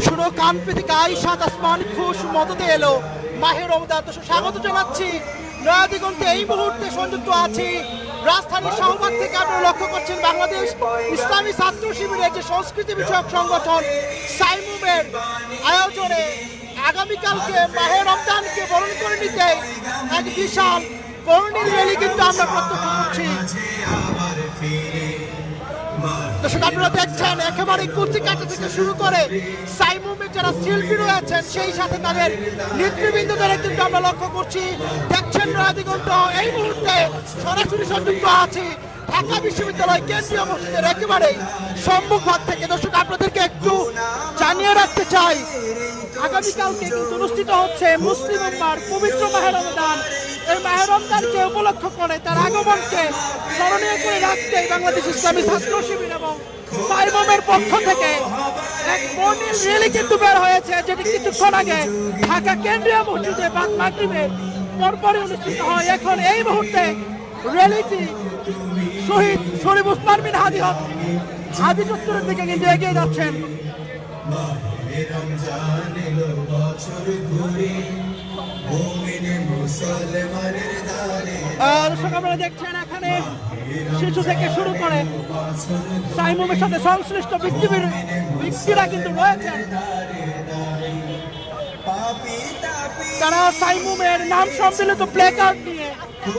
শুনো কান পেতে গাই সাত আসমান খুশ মদতে এলো মাহে রমজান। তো স্বাগত জানাচ্ছি নয়া দিগন্তে। এই মুহূর্তে সংযুক্ত আছি রাজধানীর শাহবাগ থেকে। আপনারা লক্ষ্য করছেন বাংলাদেশ ইসলামী ছাত্র শিবিরের যে সংস্কৃতি বিষয়ক সংগঠন সাইমুমের আয়োজনে আগামীকালকে মাহে রমজানকে বরণ করে নিতে এক বিশাল বর্ণিল র্যালি কিন্তু আমরা প্রত্যক্ষ করছি। দর্শক আপনারা দেখছেন একেবারে কুচি কাটা থেকে শুরু করে সাইমুমের যারা শিল্পী রয়েছেন সেই সাথে তাদের নেতৃবৃন্দদের কিন্তু আমরা লক্ষ্য করছি। দেখছেন নয়া দিগন্ত এই মুহূর্তে সরাসরি সংযুক্ত আছি ঢাকা বিশ্ববিদ্যালয় কেন্দ্রীয় মসজিদের একেবারে সম্মুখভাগ থেকে। দর্শক আপনাদেরকে একটু জানিয়ে রাখতে চাই আগামীকালকে কিন্তু অনুষ্ঠিত হচ্ছে মুসলিম উম্মার পবিত্র মাহে রমজান। এই মাহে রমজানকে উপলক্ষ করে তার আগমনকে স্মরণীয় করে রাখতে বাংলাদেশ ইসলামী ছাত্র শিবির এবং সাইমুমের পক্ষ থেকে এক বর্ণিল র্যালি কিন্তু বের হয়েছে, যেটি কিছুক্ষণ আগে ঢাকা কেন্দ্রীয় মসজিদে বাদ মাগরিবে পরপরই অনুষ্ঠিত হয়। এখন এই মুহূর্তে র্যালিটি শহীদ শরীফ উসমান বিন হাদি চত্বরের দিকে কিন্তু এগিয়ে যাচ্ছেন। আপনারা দেখছেন এখানে শিশু থেকে শুরু করে সাইমুমের সাথে সংশ্লিষ্ট ব্যক্তিরা কিন্তু রয়েছেন। তারা সাইমুমের নাম সম্মিলিত প্লে কার্ড নিয়ে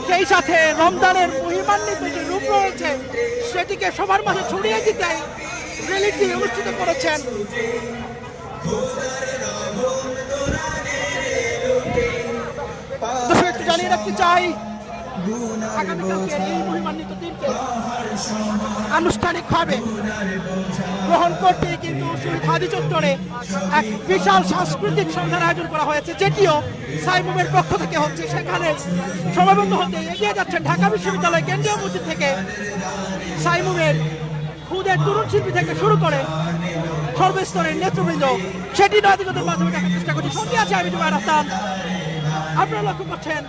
সেই সাথে রমজানের মহিমান্বিত যে রূপ রয়েছে সেটিকে সবার মাঝে ছড়িয়ে দিতে র্যালিটি অনুষ্ঠিত করেছেন। একটু জানিয়ে রাখতে চাই আগামীকালকে এই মহিমান্বিত দিনকে আনুষ্ঠানিকভাবে গ্রহণ করতে কিন্তু শহীদ হাদি চত্বরে এক বিশাল সাংস্কৃতিক সন্ধ্যার আয়োজন করা হয়েছে, যেটিও সাইমুমের পক্ষ থেকে হচ্ছে। সেখানে সমাবেত হতে এগিয়ে যাচ্ছেন ঢাকা বিশ্ববিদ্যালয় কেন্দ্রীয় মসজিদ থেকে সাইমুমের খুদের তরুণ শিল্পী থেকে শুরু করে সর্বস্তরের নেতৃবৃন্দ। সেটি নয়া দিগন্তের মাধ্যমে দেখার চেষ্টা করছি। সঙ্গে আছে আমি জুবায়ের হাসান। আপনারা লক্ষ্য করছেন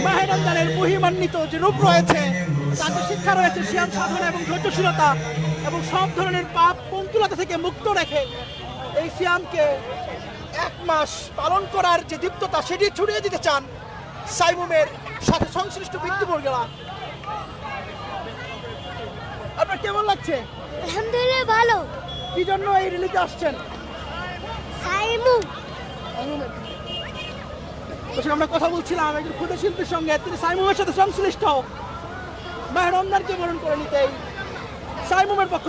মাহে রমজানের মহিমান্বিত যে রূপ রয়েছে, তাতে শিক্ষা রয়েছে সিয়াম সাধনা এবং ধৈর্যশীলতা এবং সব ধরনের পাপ পঙ্কিলতা থেকে মুক্ত রেখে এই সিয়ামকে এক মাস পালন করার যে দীপ্ততা সেটি ছড়িয়ে দিতে চান সাইমুমের সাথে সংশ্লিষ্ট ব্যক্তিবর্গরা। আপনার কেমন লাগছে? আলহামদুলিল্লাহ ভালো। কি জন্য এই রিলিজে আসছেন? সাইমুম। আমরা কথা বলছিলাম একজন ক্ষুদ্র শিল্পীর সঙ্গে, তিনি সাইমুমের সাথে সংশ্লিষ্ট মাহে রমজানকে বরণ করে নিতে সাইমুমের পক্ষ